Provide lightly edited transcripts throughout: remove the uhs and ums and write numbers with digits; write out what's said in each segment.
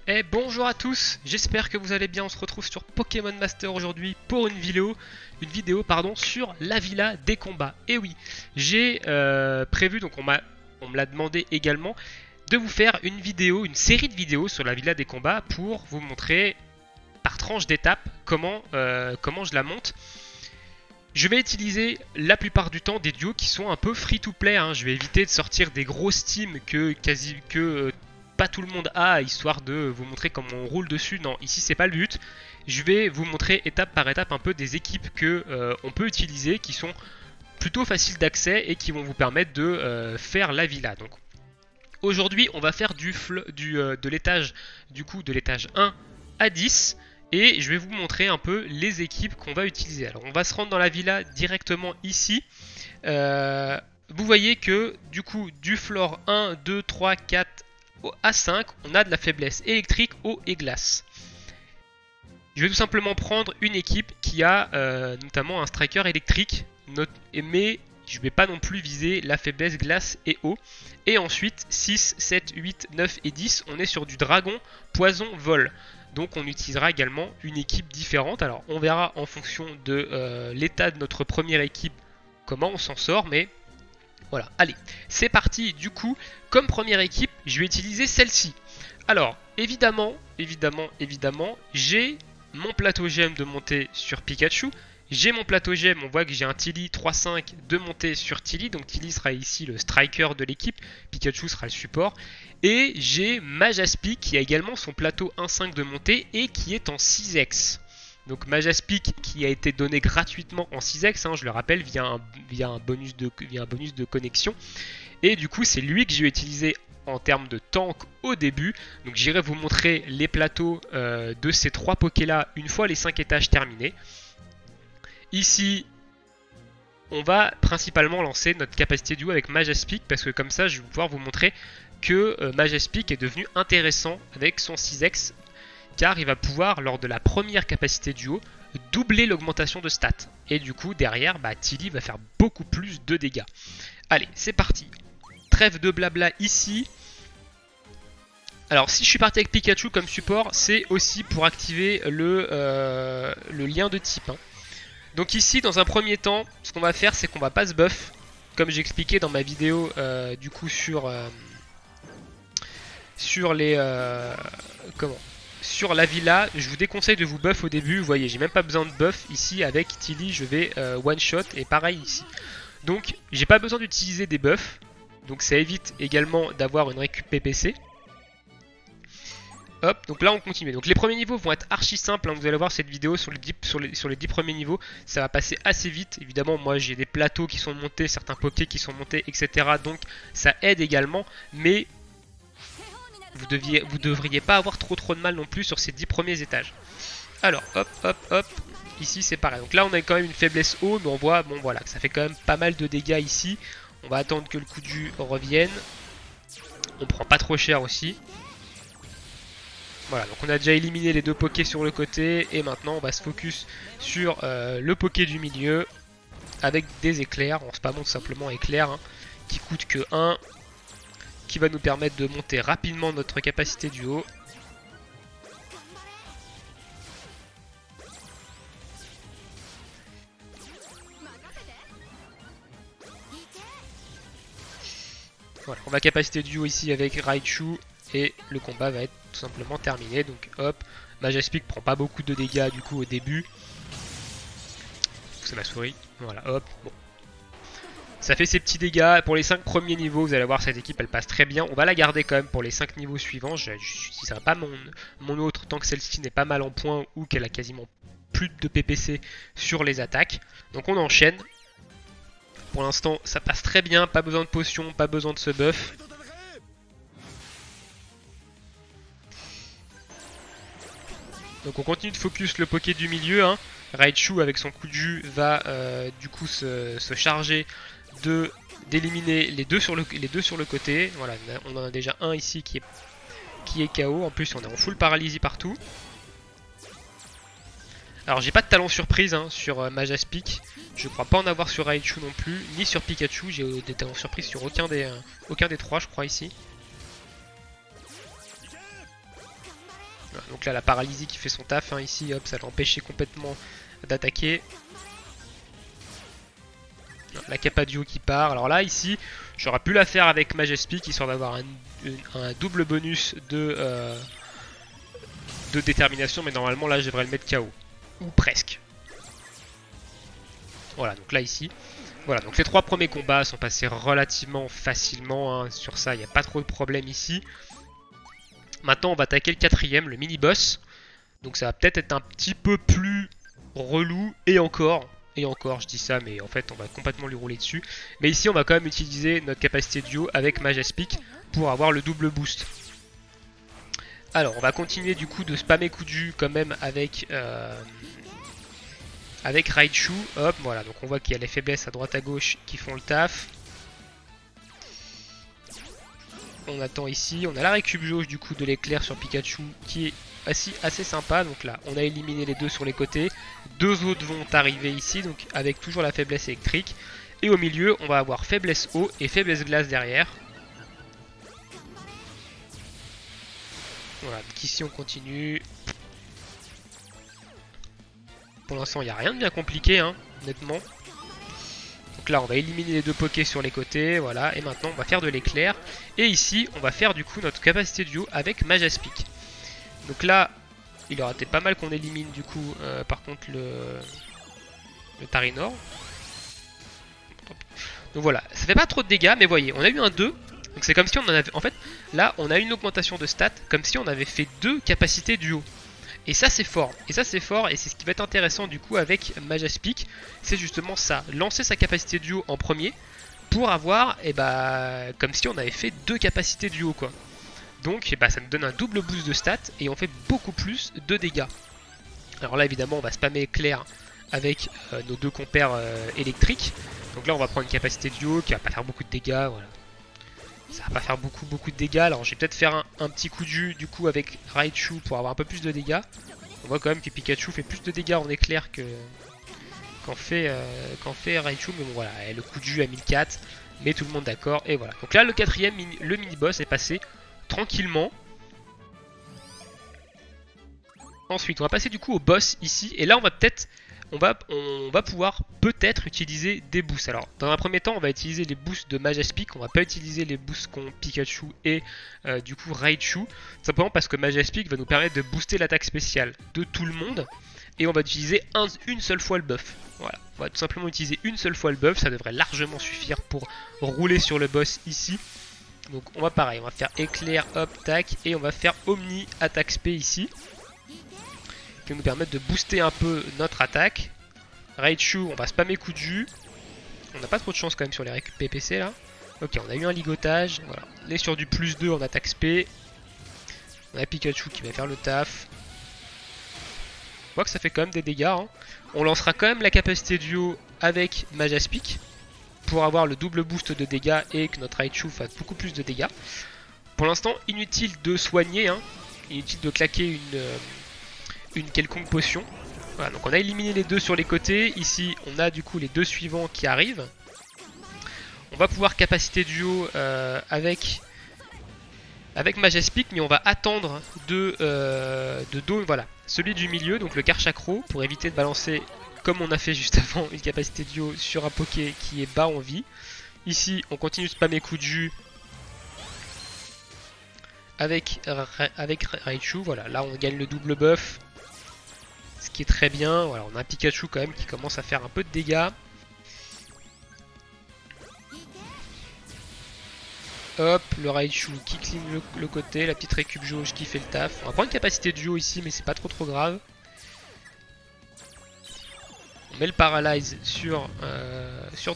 Et bonjour à tous, j'espère que vous allez bien. On se retrouve sur Pokémon Master aujourd'hui pour une vidéo sur la villa des combats. Et oui, j'ai prévu, donc on me l'a demandé également, de vous faire une série de vidéos sur la villa des combats pour vous montrer par tranche d'étape comment je la monte. Je vais utiliser la plupart du temps des duos qui sont un peu free to play. Je vais éviter de sortir des grosses teams que pas tout le monde a, histoire de vous montrer comment on roule dessus. Non, ici c'est pas le but. Je vais vous montrer étape par étape un peu des équipes que on peut utiliser, qui sont plutôt faciles d'accès et qui vont vous permettre de faire la villa. Donc aujourd'hui on va faire de l'étage 1 à 10. Et je vais vous montrer un peu les équipes qu'on va utiliser. Alors on va se rendre dans la villa directement ici. Vous voyez que du coup du floor 1, 2, 3, 4 à 5, on a de la faiblesse électrique, eau et glace. Je vais tout simplement prendre une équipe qui a notamment un striker électrique, mais je ne vais pas non plus viser la faiblesse glace et eau. Et ensuite 6, 7, 8, 9 et 10, on est sur du dragon, poison, vol. Donc on utilisera également une équipe différente. Alors on verra en fonction de l'état de notre première équipe comment on s'en sort, mais voilà. Allez, c'est parti. Du coup, comme première équipe, je vais utiliser celle-ci. Alors, évidemment, j'ai mon plateau gemme de montée sur Pikachu. J'ai mon plateau gemme, on voit que j'ai un Tilly 3-5 de montée sur Tilly. Donc Tilly sera ici le striker de l'équipe, Pikachu sera le support. Et j'ai Majaspic qui a également son plateau 1-5 de montée et qui est en 6x. Donc Majaspic qui a été donné gratuitement en 6x, je le rappelle, via un bonus de connexion. Et du coup c'est lui que je vais utiliser en termes de tank au début. Donc j'irai vous montrer les plateaux de ces 3 Pokés là une fois les 5 étages terminés. Ici, on va principalement lancer notre capacité duo avec Majaspic parce que comme ça, je vais pouvoir vous montrer que Majaspic est devenu intéressant avec son 6x car il va pouvoir, lors de la première capacité duo, doubler l'augmentation de stats. Et du coup, derrière, Tilly va faire beaucoup plus de dégâts. Allez, c'est parti. Trêve de blabla ici. Alors, si je suis parti avec Pikachu comme support, c'est aussi pour activer le lien de type. Donc ici, dans un premier temps, ce qu'on va faire, c'est qu'on va pas se buff, comme j'ai expliqué dans ma vidéo du coup sur la villa. Je vous déconseille de vous buff au début. Vous voyez, j'ai même pas besoin de buff ici avec Tilly. Je vais one shot et pareil ici. Donc j'ai pas besoin d'utiliser des buffs. Donc ça évite également d'avoir une récup PPC. Hop, donc là on continue. Donc les premiers niveaux vont être archi simples. Vous allez voir cette vidéo sur les 10 premiers niveaux. Ça va passer assez vite. Évidemment, moi j'ai des plateaux qui sont montés, certains pokés qui sont montés, etc. Donc ça aide également. Mais vous devriez pas avoir trop de mal non plus sur ces 10 premiers étages. Alors, hop. Ici c'est pareil. Donc là on a quand même une faiblesse eau. Mais on voit, bon voilà, que ça fait quand même pas mal de dégâts ici. On va attendre que le coup de jus revienne. On prend pas trop cher aussi. Voilà, donc on a déjà éliminé les 2 pokés sur le côté. Et maintenant on va se focus sur le poké du milieu. Avec des éclairs, en spammant tout simplement éclairs. Qui coûte que 1. Qui va nous permettre de monter rapidement notre capacité du haut. Voilà, on va capacité du haut ici avec Raichu. Et le combat va être tout simplement terminé. Donc hop, Majaspic prend pas beaucoup de dégâts du coup au début. C'est ma souris. Voilà, hop, bon. Ça fait ses petits dégâts. Pour les 5 premiers niveaux, vous allez voir, cette équipe elle passe très bien. On va la garder quand même pour les 5 niveaux suivants. Je n'utiliserai pas mon autre tant que celle-ci n'est pas mal en points ou qu'elle a quasiment plus de PPC sur les attaques. Donc on enchaîne. Pour l'instant, ça passe très bien. Pas besoin de potion, pas besoin de se buff. Donc on continue de focus le poké du milieu. Raichu avec son coup de jus va du coup se charger d'éliminer les deux sur le côté. Voilà, on en a déjà un ici qui est KO. En plus on est en full paralysie partout. Alors j'ai pas de talent surprise sur Majaspic. Je crois pas en avoir sur Raichu non plus, ni sur Pikachu. J'ai des talents surprises sur aucun des 3 je crois ici. Voilà, donc là la paralysie qui fait son taf hein, ici, hop, ça l'a empêché complètement d'attaquer. La capa duo qui part. Alors là ici j'aurais pu la faire avec Majestic histoire d'avoir un double bonus de détermination, mais normalement là je devrais le mettre KO. Ou presque. Voilà, donc là ici. Voilà, donc les 3 premiers combats sont passés relativement facilement. Hein. Sur ça, il n'y a pas trop de problème ici. Maintenant, on va attaquer le 4ème, le mini-boss. Donc ça va peut-être être un petit peu plus relou. Et encore, je dis ça, mais en fait, on va complètement lui rouler dessus. Mais ici, on va quand même utiliser notre capacité duo avec Majestic pour avoir le double boost. Alors, on va continuer du coup de spammer coup de jus quand même avec Raichu. Hop, voilà, donc on voit qu'il y a les faiblesses à droite à gauche qui font le taf. On attend ici, on a la récup jauge du coup de l'éclair sur Pikachu qui est assez sympa. Donc là, on a éliminé les 2 sur les côtés. 2 autres vont arriver ici, donc avec toujours la faiblesse électrique. Et au milieu, on va avoir faiblesse eau et faiblesse glace derrière. Voilà, donc ici on continue. Pour l'instant, il n'y a rien de bien compliqué, hein, honnêtement. Donc là, on va éliminer les 2 pokés sur les côtés, voilà. Et maintenant, on va faire de l'éclair. Et ici, on va faire du coup notre capacité duo avec Majestic. Donc là, il aurait été pas mal qu'on élimine du coup, par contre, le Tarinor. Donc voilà, ça fait pas trop de dégâts, mais voyez, on a eu un 2. Donc c'est comme si on en avait... En fait, là, on a une augmentation de stats, comme si on avait fait 2 capacités duo. Et ça c'est fort, et c'est ce qui va être intéressant du coup avec Majestic, c'est justement ça, lancer sa capacité duo en premier, pour avoir, comme si on avait fait 2 capacités duo quoi. Donc ça nous donne un double boost de stats, et on fait beaucoup plus de dégâts. Alors là évidemment on va spammer éclair avec nos 2 compères électriques, donc là on va prendre une capacité duo qui va pas faire beaucoup de dégâts, voilà. Ça va pas faire beaucoup de dégâts. Alors je vais peut-être faire un petit coup de jus du coup avec Raichu pour avoir un peu plus de dégâts. On voit quand même que Pikachu fait plus de dégâts en éclair qu'en fait Raichu. Mais bon voilà, le coup de jus à 1004. Mais tout le monde d'accord. Et voilà. Donc là le 4ème, le mini-boss est passé tranquillement. Ensuite on va passer du coup au boss ici. Et là on va peut-être... On va pouvoir peut-être utiliser des boosts. Alors, dans un premier temps, on va utiliser les boosts de Majestic. On va pas utiliser les boosts qu'ont Pikachu et du coup Raichu. Simplement parce que Majestic va nous permettre de booster l'attaque spéciale de tout le monde. Et on va utiliser une seule fois le buff. Voilà, on va tout simplement utiliser une seule fois le buff. Ça devrait largement suffire pour rouler sur le boss ici. Donc on va pareil, on va faire éclair, hop, tac. Et on va faire Omni, attaque spé ici. Qui va nous permettre de booster un peu notre attaque. Raichu, on va spammer coup de jus. On n'a pas trop de chance quand même sur les récup PPC là. Ok, on a eu un ligotage. Voilà. On est sur du plus 2 en attaque spé. On a Pikachu qui va faire le taf. On voit que ça fait quand même des dégâts. Hein. On lancera quand même la capacité duo avec Majestic pour avoir le double boost de dégâts et que notre Raichu fasse beaucoup plus de dégâts. Pour l'instant, inutile de soigner. Hein. Inutile de claquer une quelconque potion. Voilà, donc on a éliminé les 2 sur les côtés. Ici, on a du coup les 2 suivants qui arrivent. On va pouvoir capacité duo avec Majestic, mais on va attendre de dos, voilà, celui du milieu, donc le Karchakro, pour éviter de balancer, comme on a fait juste avant, une capacité duo sur un Poké qui est bas en vie. Ici, on continue de spammer coup de jus avec Raichu. Voilà, là on gagne le double buff. Ce qui est très bien. Voilà, on a un Pikachu quand même qui commence à faire un peu de dégâts. Hop, le Raichu qui clean le côté, la petite récup jauge qui fait le taf. On va prendre une capacité duo ici, mais c'est pas trop grave. On met le Paralyze sur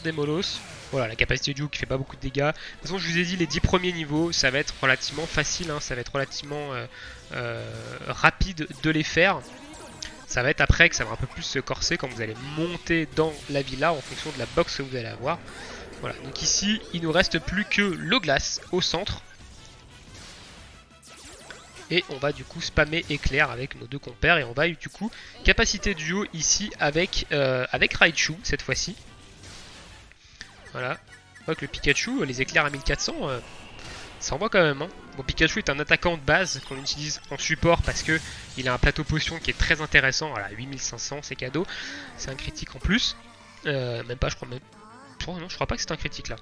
Demolos. Voilà, la capacité duo qui fait pas beaucoup de dégâts. De toute façon, je vous ai dit, les 10 premiers niveaux, ça va être relativement facile. Hein, ça va être relativement rapide de les faire. Ça va être après que ça va un peu plus se corser quand vous allez monter dans la villa en fonction de la box que vous allez avoir. Voilà, donc ici, il nous reste plus que le glace au centre. Et on va du coup spammer éclair avec nos 2 compères. Et on va du coup capacité duo ici avec Raichu cette fois-ci. Voilà. On voit que le Pikachu, les éclairs à 1400, Ça envoie quand même. Hein. Bon, Pikachu est un attaquant de base qu'on utilise en support parce que il a un plateau potion qui est très intéressant. Voilà, 8500, c'est cadeau. C'est un critique en plus. Même pas, je crois même. Oh, non, je crois pas que c'est un critique là.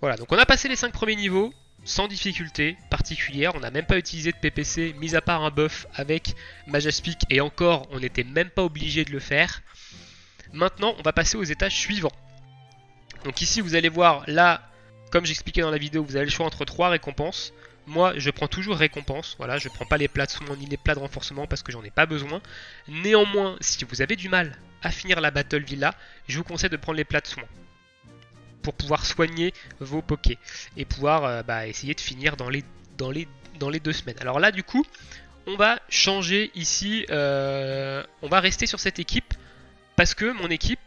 Voilà, donc on a passé les 5 premiers niveaux sans difficulté particulière. On n'a même pas utilisé de PPC, mis à part un buff avec Majaspic. Et encore, on n'était même pas obligé de le faire. Maintenant, on va passer aux étages suivants. Donc ici, vous allez voir, là, comme j'expliquais dans la vidéo, vous avez le choix entre 3 récompenses. Moi, je prends toujours récompense. Voilà, je prends pas les plats de soins ni les plats de renforcement parce que j'en ai pas besoin. Néanmoins, si vous avez du mal à finir la Battle Villa, je vous conseille de prendre les plats de soins pour pouvoir soigner vos pokés et pouvoir essayer de finir dans les 2 semaines. Alors là, du coup, on va changer ici. On va rester sur cette équipe parce que mon équipe,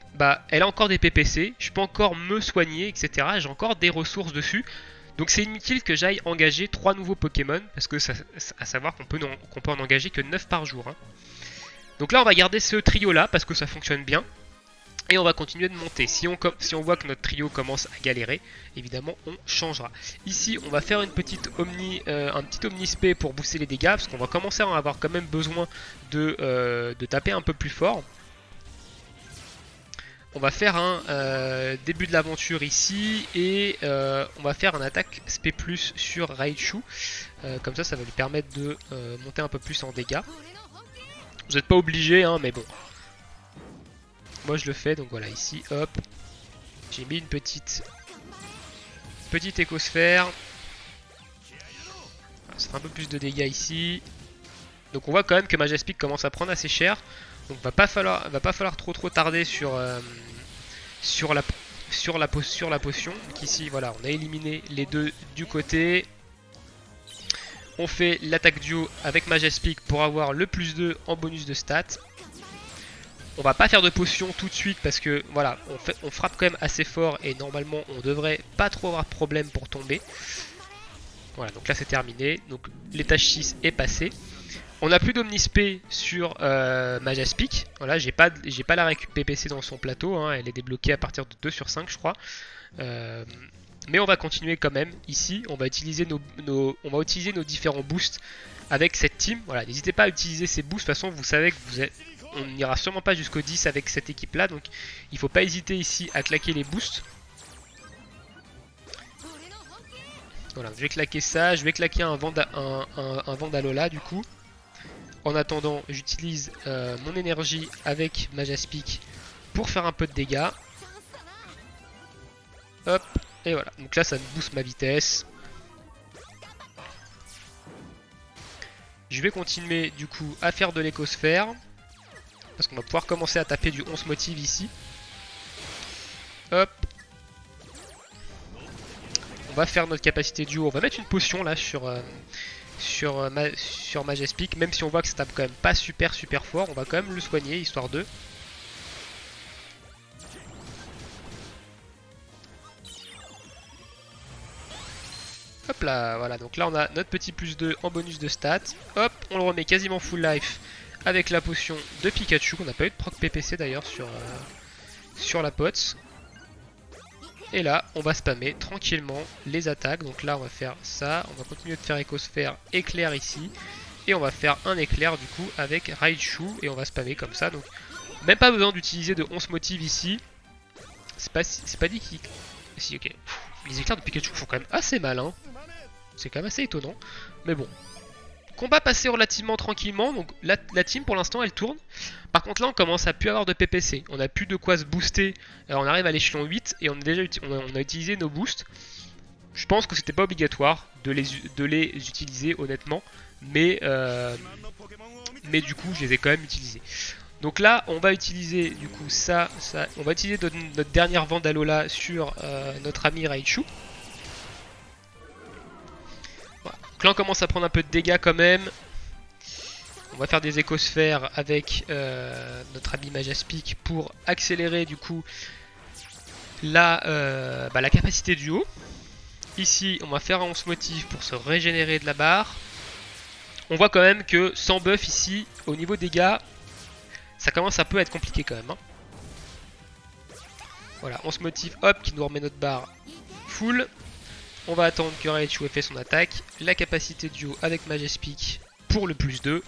elle a encore des PPC. Je peux encore me soigner, etc. J'ai encore des ressources dessus. Donc c'est inutile que j'aille engager 3 nouveaux Pokémon, parce que à savoir qu'on peut en engager que 9 par jour. Hein. Donc là on va garder ce trio là, parce que ça fonctionne bien. Et on va continuer de monter. Si on voit que notre trio commence à galérer, évidemment on changera. Ici on va faire un petit Omnispé pour booster les dégâts, parce qu'on va commencer à en avoir quand même besoin de taper un peu plus fort. On va faire un début de l'aventure ici et on va faire un attaque SP+ sur Raichu. Comme ça, ça va lui permettre de monter un peu plus en dégâts. Vous n'êtes pas obligé, hein, mais bon. Moi, je le fais, donc voilà, ici, hop. J'ai mis une petite écosphère. Voilà, ça fait un peu plus de dégâts ici. Donc on voit quand même que Majaspic commence à prendre assez cher. Donc va pas falloir trop tarder sur la potion. Donc ici voilà, on a éliminé les deux du côté. On fait l'attaque duo avec Majaspic pour avoir le +2 en bonus de stats. On va pas faire de potion tout de suite parce que voilà, on frappe quand même assez fort et normalement on devrait pas trop avoir de problème pour tomber. Voilà, donc là c'est terminé. Donc l'étage 6 est passé. On n'a plus d'Omnispé sur Majaspic. Voilà, j'ai pas la récup PPC dans son plateau. Hein, elle est débloquée à partir de 2 sur 5, je crois. Mais on va continuer quand même. Ici, on va utiliser nos différents boosts avec cette team. Voilà, n'hésitez pas à utiliser ces boosts. De toute façon, vous savez que on n'ira sûrement pas jusqu'au 10 avec cette équipe-là. Donc, il ne faut pas hésiter ici à claquer les boosts. Voilà, je vais claquer ça. Je vais claquer un Vandalola du coup. En attendant, j'utilise mon énergie avec Majaspic pour faire un peu de dégâts. Hop, et voilà. Donc là, ça me booste ma vitesse. Je vais continuer du coup à faire de l'écosphère. Parce qu'on va pouvoir commencer à taper du 11 motive ici. Hop. On va faire notre capacité duo. On va mettre une potion là sur Majaspic, même si on voit que ça tape quand même pas super fort, on va quand même le soigner, histoire de. Hop là, voilà, donc là on a notre petit +2 en bonus de stats. Hop, on le remet quasiment full life avec la potion de Pikachu, qu'on n'a pas eu de proc PPC d'ailleurs sur la pote. Et là, on va spammer tranquillement les attaques. Donc là, on va faire ça. On va continuer de faire écosphère, éclair ici. Et on va faire un éclair du coup avec Raichu. Et on va spammer comme ça. Donc, même pas besoin d'utiliser de 11 motive ici. C'est pas dit qu'il... Si, ok. Les éclairs de Pikachu font quand même assez mal. Hein. C'est quand même assez étonnant. Mais bon. Combat passé relativement tranquillement. Donc la team pour l'instant elle tourne. Par contre là on commence à plus avoir de PPC. On a plus de quoi se booster. Alors, on arrive à l'échelon 8 et on a utilisé nos boosts. Je pense que c'était pas obligatoire de les utiliser honnêtement. Mais du coup je les ai quand même utilisés. Donc là on va utiliser du coup ça. On va utiliser notre dernière Vandalola sur notre ami Raichu. Donc là on commence à prendre un peu de dégâts quand même. On va faire des écosphères avec notre ami Majaspic pour accélérer du coup la capacité du haut. Ici on va faire un 11 motif pour se régénérer de la barre. On voit quand même que sans buff ici au niveau dégâts ça commence un peu à être compliqué quand même. Hein. Voilà, 11 motif hop qui nous remet notre barre full. On va attendre que Raichu ait fait son attaque. La capacité duo avec Majespeak pour le plus 2.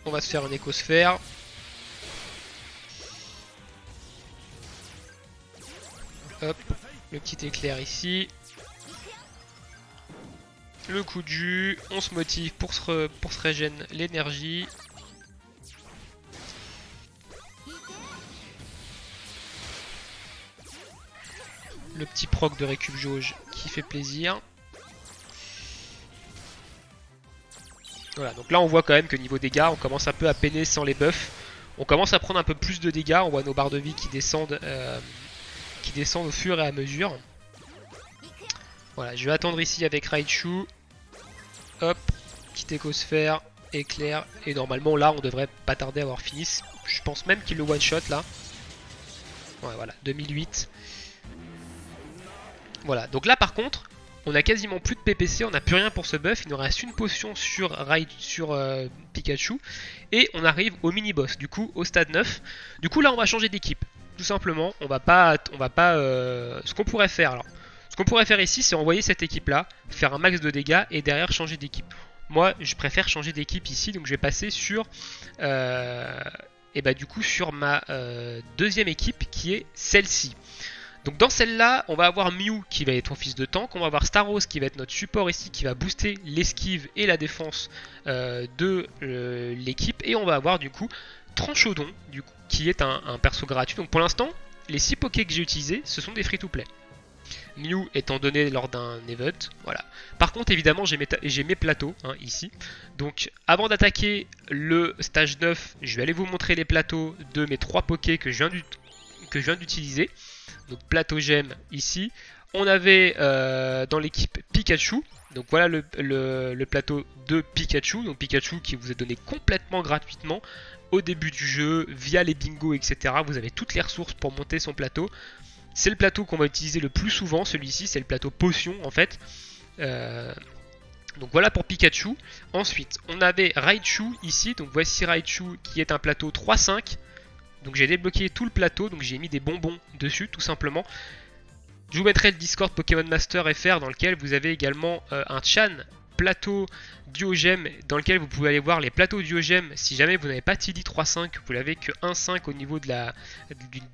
On va se faire une écosphère. Hop, le petit éclair ici. Le coup de jus. On se motive pour se régénérer l'énergie. Le petit proc de récup jauge qui fait plaisir. Voilà, donc là on voit quand même que niveau dégâts, on commence un peu à peiner sans les buffs. On commence à prendre un peu plus de dégâts, on voit nos barres de vie qui descendent au fur et à mesure. Voilà, je vais attendre ici avec Raichu. Hop, petite écosphère, éclair, et normalement là on devrait pas tarder à avoir fini. Je pense même qu'il le one shot là. Ouais, voilà, 2008. Voilà, donc là par contre, on a quasiment plus de PPC, on n'a plus rien pour ce buff, il nous reste une potion sur Pikachu, et on arrive au mini-boss, du coup au stade 9. Du coup là on va changer d'équipe, tout simplement, on va pas ce qu'on pourrait faire alors. Ce qu'on pourrait faire ici, c'est envoyer cette équipe là, faire un max de dégâts, et derrière changer d'équipe. Moi je préfère changer d'équipe ici, donc je vais passer sur et bah du coup sur ma deuxième équipe qui est celle-ci. Donc dans celle-là, on va avoir Mew qui va être office de tank, on va avoir Staros qui va être notre support ici, qui va booster l'esquive et la défense de l'équipe, et on va avoir du coup Tranchodon, du coup, qui est un perso gratuit. Donc pour l'instant, les 6 pokés que j'ai utilisés, ce sont des free-to-play. Mew étant donné lors d'un event, voilà. Par contre, évidemment, j'ai mes plateaux hein, ici. Donc avant d'attaquer le stage 9, je vais aller vous montrer les plateaux de mes 3 pokés que je viens d'utiliser. Donc plateau gemme ici. On avait dans l'équipe Pikachu. Donc voilà le plateau de Pikachu. Donc Pikachu qui vous est donné complètement gratuitement au début du jeu via les bingos, etc. Vous avez toutes les ressources pour monter son plateau. C'est le plateau qu'on va utiliser le plus souvent. Celui-ci c'est le plateau potion en fait. Donc voilà pour Pikachu. Ensuite on avait Raichu ici. Donc voici Raichu qui est un plateau 3-5. Donc j'ai débloqué tout le plateau, donc j'ai mis des bonbons dessus tout simplement. Je vous mettrai le Discord Pokémon Master FR dans lequel vous avez également un chan plateau Duogem dans lequel vous pouvez aller voir les plateaux Duogem. Si jamais vous n'avez pas Tilly 3.5, vous l'avez que 1.5 au niveau de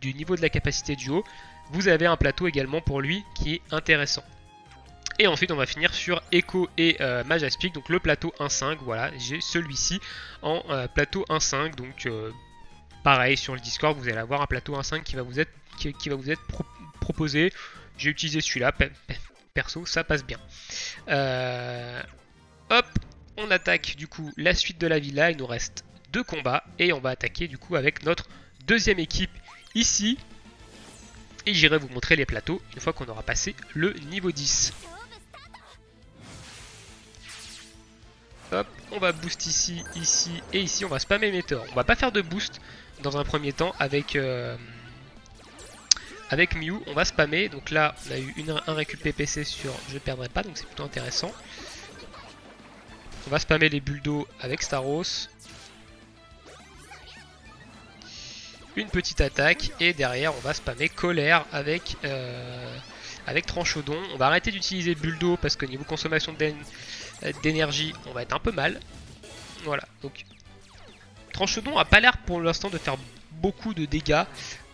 du niveau de la capacité duo, vous avez un plateau également pour lui qui est intéressant. Et ensuite on va finir sur Echo et Majespeak, donc le plateau 1.5, voilà, j'ai celui-ci en plateau 1.5, donc... pareil sur le Discord, vous allez avoir un plateau 1.5 qui va vous être proposé. J'ai utilisé celui-là, perso, ça passe bien. Hop, on attaque du coup la suite de la villa. Il nous reste 2 combats et on va attaquer du coup avec notre deuxième équipe ici. Et j'irai vous montrer les plateaux une fois qu'on aura passé le niveau 10. Hop, on va boost ici, ici et ici. On va spammer Météore. On va pas faire de boost dans un premier temps avec Mew. On va spammer. Donc là, on a eu un récup PPC sur je ne perdrai pas. Donc c'est plutôt intéressant. On va spammer les bulles d'eau avec Staros. Une petite attaque. Et derrière, on va spammer Colère avec Tranchodon. On va arrêter d'utiliser bulles d'eau parce que niveau consommation d'énergie, on va être un peu mal. Voilà. Donc Tranchodon a pas l'air pour l'instant de faire beaucoup de dégâts.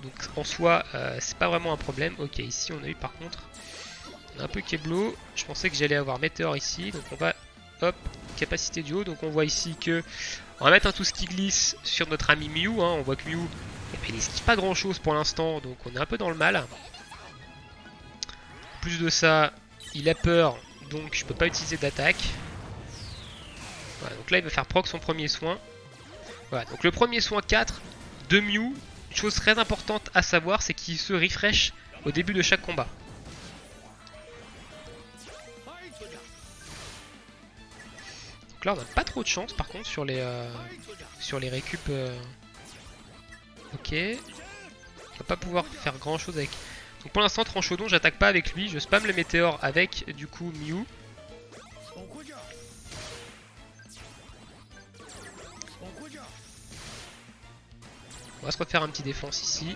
Donc en soi, c'est pas vraiment un problème. Ok, ici on a eu par contre on a un peu Keblo. Je pensais que j'allais avoir Météore ici. Donc on va, hop, capacité du haut. Donc on voit ici que on va mettre un tout ce qui glisse sur notre ami Mew. Hein. On voit que Mew, il esquive pas grand chose pour l'instant. Donc on est un peu dans le mal. En plus de ça, il a peur. Donc je peux pas utiliser d'attaque. Voilà, donc là il va faire proc son premier soin. Voilà, donc le premier soin 4 de Mew, une chose très importante à savoir, c'est qu'il se refresh au début de chaque combat. Donc là on n'a pas trop de chance par contre sur les récup. Ok. On va pas pouvoir faire grand chose avec. Donc pour l'instant Tranchodon j'attaque pas avec lui, je spam le météore avec du coup Mew. On va se refaire un petit défense ici.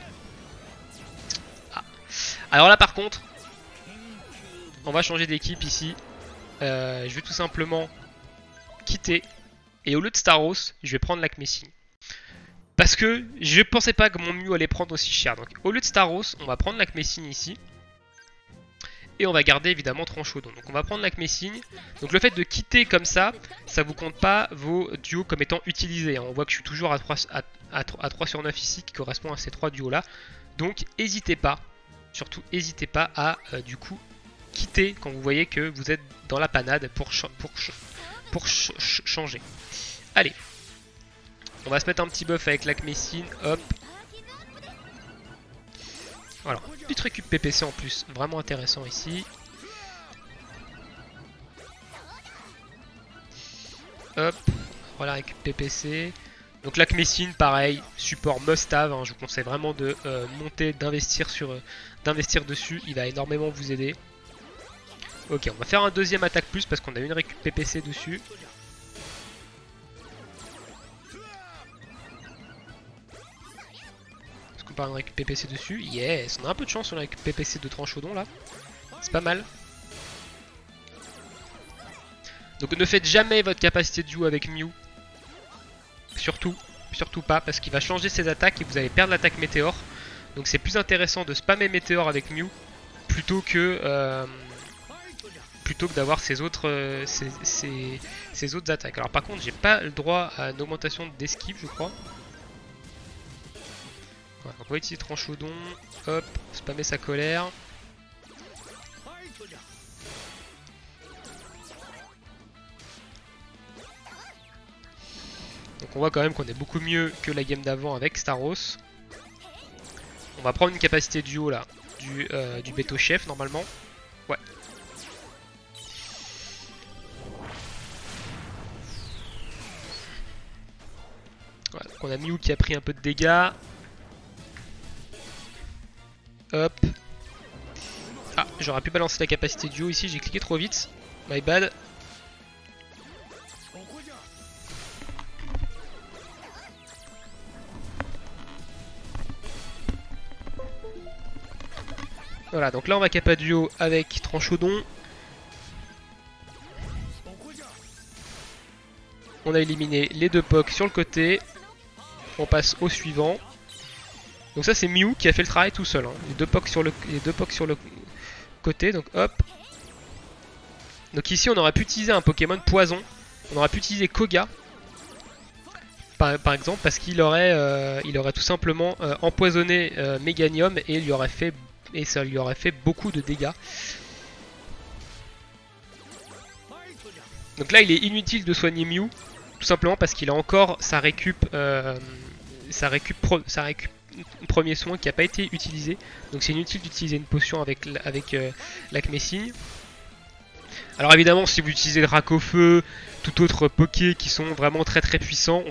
Alors là par contre, on va changer d'équipe ici. Je vais tout simplement quitter. Et au lieu de Staros, je vais prendre Lakmé Signe. Parce que je pensais pas que mon Mew allait prendre aussi cher. Donc au lieu de Staros, on va prendre Lakmé Signe ici. Et on va garder évidemment Tranchodon. Donc on va prendre Lakmé Signe. Donc le fait de quitter comme ça vous compte pas vos duos comme étant utilisés. On voit que je suis toujours à 3 sur 9 ici, qui correspond à ces 3 duos là. Donc n'hésitez pas, surtout n'hésitez pas à du coup quitter quand vous voyez que vous êtes dans la panade pour changer. Allez, on va se mettre un petit buff avec Lakmé Signe, hop. Voilà, petite récup PPC en plus, vraiment intéressant ici. Hop, voilà, récup PPC. Donc Lakmé Signe, pareil, support must-have, hein, je vous conseille vraiment de monter, d'investir dessus, il va énormément vous aider. Ok, on va faire un deuxième attaque plus parce qu'on a une récup PPC dessus. Est-ce qu'on parle de récup PPC dessus? Yes, on a un peu de chance sur la récup PPC de Tranchodon là. C'est pas mal. Donc ne faites jamais votre capacité de duo avec Mew. Surtout pas parce qu'il va changer ses attaques et vous allez perdre l'attaque météore. Donc c'est plus intéressant de spammer météore avec Mew plutôt que d'avoir ces autres attaques. Alors par contre j'ai pas le droit à une augmentation d'esquive je crois. Voilà, donc on va utiliser Tranchodon, hop, spammer sa colère. Donc on voit quand même qu'on est beaucoup mieux que la game d'avant avec Staros. On va prendre une capacité duo là, du Beto Chef normalement. Ouais. Voilà, donc on a Mew qui a pris un peu de dégâts. Hop. Ah, j'aurais pu balancer la capacité duo ici, j'ai cliqué trop vite. My bad. Voilà, donc là on va capa duo avec Tranchodon. On a éliminé les deux POC sur le côté. On passe au suivant. Donc ça c'est Mew qui a fait le travail tout seul. Hein. Les deux POC sur le côté, donc hop. Donc ici on aurait pu utiliser un Pokémon poison. On aurait pu utiliser Koga. Par exemple, parce qu'il aurait, tout simplement empoisonné Meganium et ça lui aurait fait beaucoup de dégâts. Donc là il est inutile de soigner Mew, tout simplement parce qu'il a encore sa récup premier soin qui n'a pas été utilisé. Donc c'est inutile d'utiliser une potion avec Lakmé Signe. Alors évidemment si vous utilisez Dracofeu, tout autre Poké qui sont vraiment très puissants,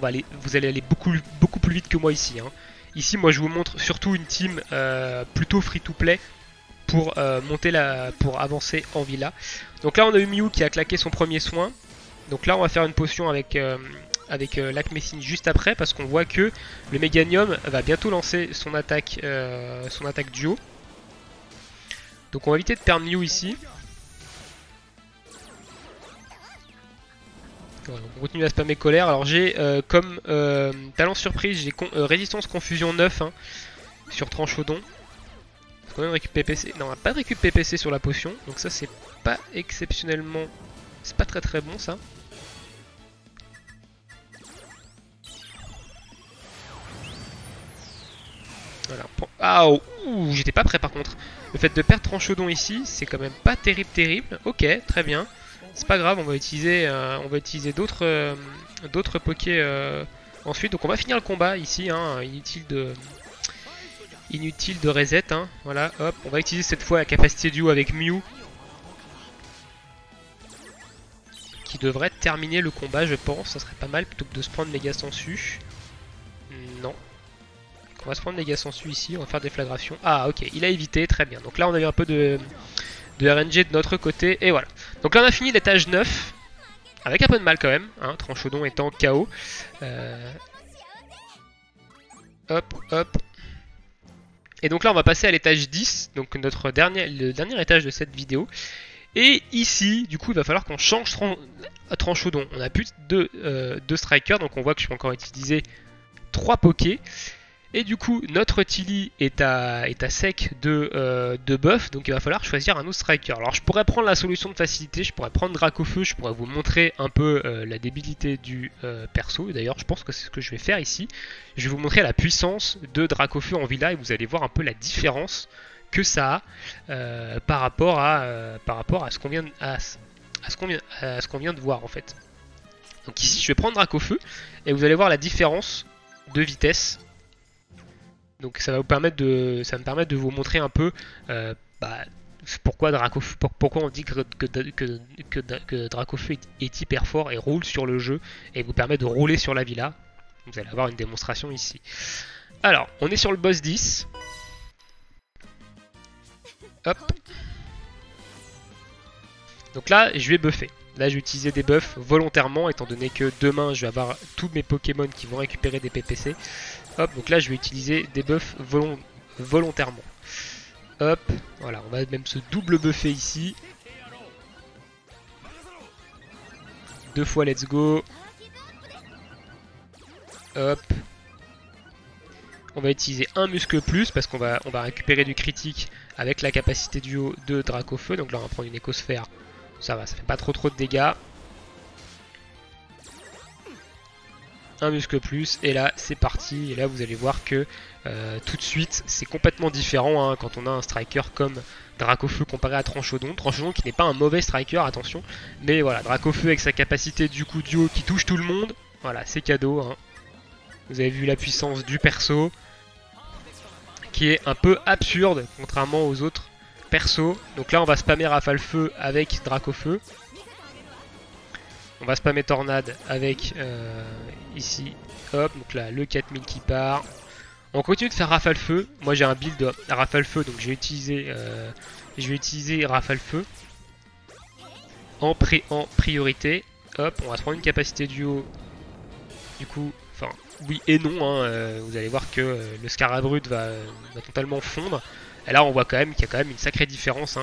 vous allez aller beaucoup plus vite que moi ici. Hein. Ici moi je vous montre surtout une team plutôt free to play pour pour avancer en villa. Donc là on a eu Mew qui a claqué son premier soin. Donc là on va faire une potion avec Lakmé Signe juste après parce qu'on voit que le Meganium va bientôt lancer son attaque duo. Donc on va éviter de perdre Mew ici. Voilà, on continue à spammer colère. Alors j'ai comme talent surprise, j'ai résistance confusion 9 hein, sur Tranchodon. On a une récup PPC. Non, on n'a pas de récup PPC sur la potion. Donc ça c'est pas exceptionnellement. C'est pas très bon ça. Voilà. Ah, oh, j'étais pas prêt par contre. Le fait de perdre Tranchodon ici, c'est quand même pas terrible. Ok, très bien. C'est pas grave, on va utiliser d'autres Poké ensuite. Donc on va finir le combat ici. Hein, inutile de reset. Hein, voilà, hop. On va utiliser cette fois la capacité duo avec Mew. Qui devrait terminer le combat, je pense. Ça serait pas mal plutôt que de se prendre méga sensu. Non. On va se prendre méga sensu ici. On va faire déflagration. Ah, ok. Il a évité. Très bien. Donc là, on a eu un peu de RNG de notre côté. Et voilà. Donc là, on a fini l'étage 9. Avec un peu de mal quand même. Hein, Tranchodon étant KO. Hop, hop. Et donc là on va passer à l'étage 10, donc le dernier étage de cette vidéo. Et ici, du coup, il va falloir qu'on change Tranchaudon. On a plus de strikers, donc on voit que je peux encore utiliser 3 pokés. Et du coup, notre Tilly est à sec de buff, donc il va falloir choisir un autre striker. Alors je pourrais prendre la solution de facilité, je pourrais prendre Dracofeu, je pourrais vous montrer un peu la débilité du perso. D'ailleurs, je pense que c'est ce que je vais faire ici. Je vais vous montrer la puissance de Dracofeu en Villa et vous allez voir un peu la différence que ça a par rapport à ce qu'on vient de voir en fait. Donc ici, je vais prendre Dracofeu et vous allez voir la différence de vitesse. Donc ça va me permettre de vous montrer un peu pourquoi on dit que Dracofeu est hyper fort et roule sur le jeu et vous permet de rouler sur la villa. Vous allez avoir une démonstration ici. Alors, on est sur le boss 10. Hop. Donc là, je vais buffer. Là, je vais utiliser des buffs volontairement, étant donné que demain, je vais avoir tous mes Pokémon qui vont récupérer des PPC. Hop, donc là, je vais utiliser des buffs volontairement. Hop, voilà, on va même se double buffer ici. 2 fois let's go. Hop. On va utiliser un muscle plus parce qu'on va récupérer du critique avec la capacité duo de Dracofeu. Donc là, on va prendre une écosphère. Ça va, ça fait pas trop de dégâts. Un muscle plus et là c'est parti. Et là vous allez voir que tout de suite c'est complètement différent quand on a un striker comme Dracofeu comparé à Tranchaudon. Tranchaudon qui n'est pas un mauvais striker, attention. Mais voilà, Dracofeu avec sa capacité du coup duo qui touche tout le monde. Voilà, c'est cadeau. Vous avez vu la puissance du perso qui est un peu absurde contrairement aux autres persos. Donc là on va spammer Rafale Feu avec Dracofeu. On va spammer Tornade avec ici, hop, donc là le 4000 qui part. On continue de faire Rafale Feu. Moi j'ai un build à Rafale Feu, donc je vais utiliser Rafale Feu en priorité. Hop, on va se prendre une capacité duo. Du coup, enfin oui et non, vous allez voir que le Scarabrut va totalement fondre. Et là on voit quand même qu'il y a quand même une sacrée différence.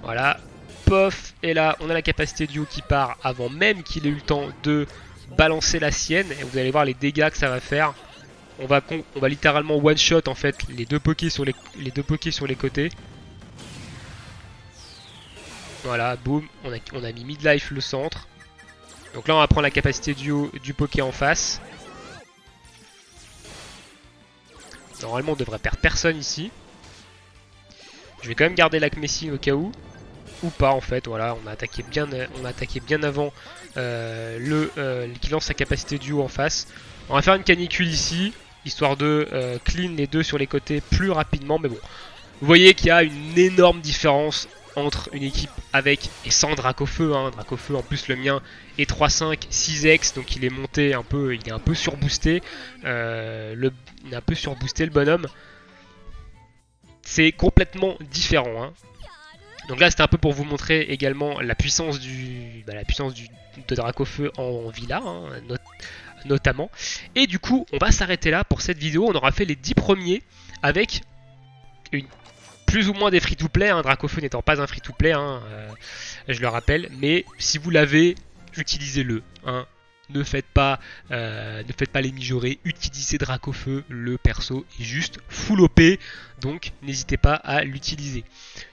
Voilà. Pof, et là on a la capacité duo qui part avant même qu'il ait eu le temps de balancer la sienne. Et vous allez voir les dégâts que ça va faire. On va littéralement one shot en fait les deux pokés sur les côtés. Voilà, boum, on a mis midlife le centre. Donc là on va prendre la capacité duo du poké en face. Normalement on devrait perdre personne ici. Je vais quand même garder la Messi au cas où. Ou pas en fait, voilà, on a attaqué bien avant qui lance sa capacité duo en face. On va faire une canicule ici, histoire de clean les deux sur les côtés plus rapidement, mais bon. Vous voyez qu'il y a une énorme différence entre une équipe avec et sans Dracofeu. Dracofeu en plus le mien est 3-5, 6x, donc il est monté un peu, il est un peu surboosté. Il est un peu surboosté le bonhomme. C'est complètement différent. Donc là c'était un peu pour vous montrer également la puissance de Dracofeu en Villa notamment. Et du coup on va s'arrêter là pour cette vidéo. On aura fait les 10 premiers avec plus ou moins des free-to-play, Dracofeu n'étant pas un free-to-play, je le rappelle. Mais si vous l'avez, utilisez-le. Ne faites pas les mijaurés, utilisez Dracofeu, le perso est juste full OP, donc n'hésitez pas à l'utiliser.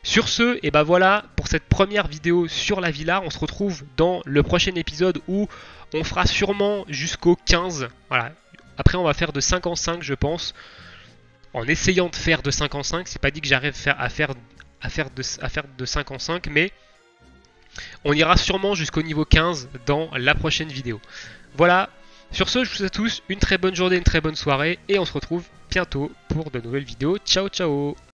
Sur ce, et ben voilà pour cette première vidéo sur la villa. On se retrouve dans le prochain épisode où on fera sûrement jusqu'au 15. Voilà. Après on va faire de 5 en 5 je pense. En essayant de faire de 5 en 5, c'est pas dit que j'arrive à faire de 5 en 5, mais on ira sûrement jusqu'au niveau 15 dans la prochaine vidéo. Voilà, sur ce, je vous souhaite à tous une très bonne journée, une très bonne soirée, et on se retrouve bientôt pour de nouvelles vidéos. Ciao, ciao!